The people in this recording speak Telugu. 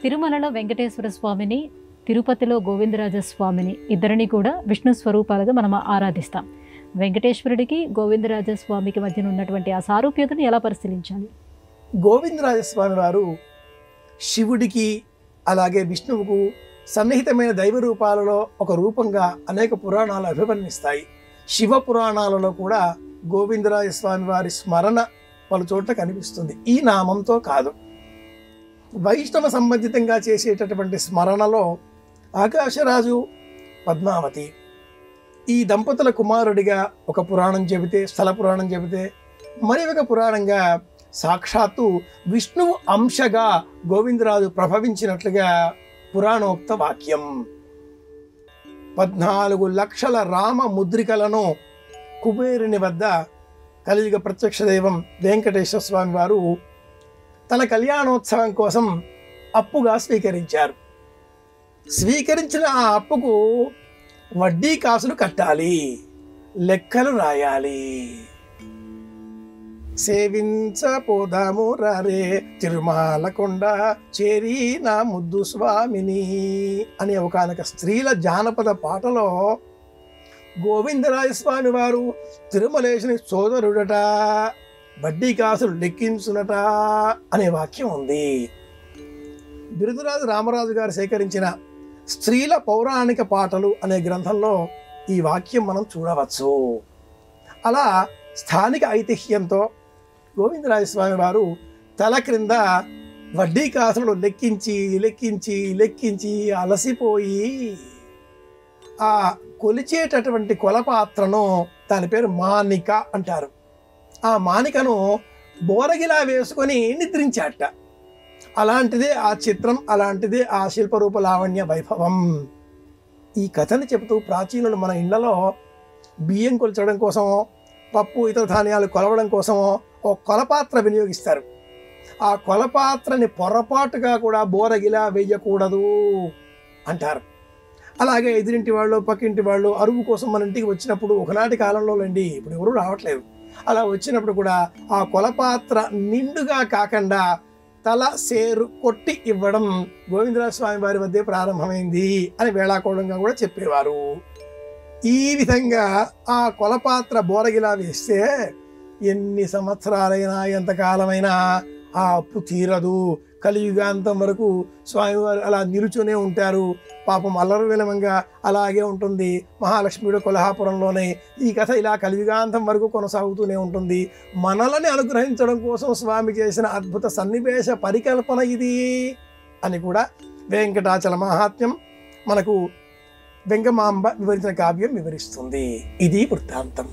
తిరుమలలో వెంకటేశ్వర స్వామిని, తిరుపతిలో గోవిందరాజ స్వామిని ఇద్దరిని కూడా విష్ణు స్వరూపాలుగా మనం ఆరాధిస్తాం. వెంకటేశ్వరుడికి గోవిందరాజ స్వామికి మధ్యన ఉన్నటువంటి ఆ సారూప్యతను ఎలా పరిశీలించాలి? గోవిందరాజస్వామి వారు శివుడికి అలాగే విష్ణువుకు సన్నిహితమైన దైవ రూపాలలో ఒక రూపంగా అనేక పురాణాలు అభివర్ణిస్తాయి. శివ పురాణాలలో కూడా గోవిందరాజస్వామి వారి స్మరణ పలు చోట్ల కనిపిస్తుంది. ఈ నామంతో కాదు, వైష్ణవ సంబంధితంగా చేసేటటువంటి స్మరణలో ఆకాశరాజు, పద్మావతి ఈ దంపతుల కుమారుడిగా ఒక పురాణం చెబితే, స్థల పురాణం చెబితే, మరి ఒక పురాణంగా సాక్షాత్తు విష్ణువు అంశగా గోవిందరాజు ప్రభవించినట్లుగా పురాణోక్త వాక్యం. 14 లక్షల రామ ముద్రికలను కుబేరుని వద్ద కలియుగ ప్రత్యక్ష దైవం వెంకటేశ్వర స్వామి వారు తన కళ్యాణోత్సవం కోసం అప్పుగా స్వీకరించారు. స్వీకరించిన ఆ అప్పుకు వడ్డీ కాసులు కట్టాలి, లెక్కలు రాయాలి. సేవించపోదాము రారే తిరుమలకొండ చేరి నా ముద్దు స్వామిని అనే ఒకనొక స్త్రీల జానపద పాటలో గోవిందరాజస్వామి వారు తిరుమలేశుని సోదరుడట, వడ్డీ కాసులు లెక్కించునట అనే వాక్యం ఉంది. బిరుదురాజు రామరాజు గారు సేకరించిన స్త్రీల పౌరాణిక పాటలు అనే గ్రంథంలో ఈ వాక్యం మనం చూడవచ్చు. అలా స్థానిక ఐతిహ్యంతో గోవిందరాజస్వామి వారు తల క్రింద వడ్డీ కాసులు లెక్కించి లెక్కించి లెక్కించి అలసిపోయి ఆ కొలిచేటటువంటి కొలపాత్రను, దాని పేరు మానిక అంటారు, ఆ మానికను బోరగిలా వేసుకొని నిద్రించాట. అలాంటిదే ఆ చిత్రం, అలాంటిదే ఆ శిల్పరూప లావణ్య వైభవం. ఈ కథని చెబుతూ ప్రాచీనులు మన ఇళ్లలో బియ్యం కొల్చడం కోసమో, పప్పు ఇతర ధాన్యాలు కొలవడం కోసమో ఓ కొలపాత్ర వినియోగిస్తారు. ఆ కొలపాత్రని పొరపాటుగా కూడా బోరగిలా వేయకూడదు అంటారు. అలాగే ఎదురింటి వాళ్ళు, పక్కింటి వాళ్ళు అరువు కోసం మన ఇంటికి వచ్చినప్పుడు, ఒకనాటి కాలంలో అండి, ఇప్పుడు ఎవరు రావట్లేదు, అలా వచ్చినప్పుడు కూడా ఆ కొలపాత్ర నిండుగా కాకుండా తల సేరు కొట్టి ఇవ్వడం గోవిందరాజ స్వామి వారి వద్దే ప్రారంభమైంది అని వేళాకోళంగా కూడా చెప్పేవారు. ఈ విధంగా ఆ కొలపాత్ర బోరగిలా వేస్తే ఎన్ని సంవత్సరాలైనా, ఎంతకాలమైనా ఆ అప్పు తీరదు. కలియుగాంతం వరకు స్వామివారు అలా నిలుచునే ఉంటారు. పాపం అల్లరి విలమంగా అలాగే ఉంటుంది. మహాలక్ష్మిడు కొల్హాపురంలోనే ఈ కథ ఇలా కలియుగాంతం వరకు కొనసాగుతూనే ఉంటుంది. మనలని అనుగ్రహించడం కోసం స్వామి చేసిన అద్భుత సన్నివేశ పరికల్పన ఇది అని కూడా వెంకటాచల మహాత్మ్యం మనకు వెంగమాంబ వివరించిన కావ్యం వివరిస్తుంది. ఇది వృత్తాంతం.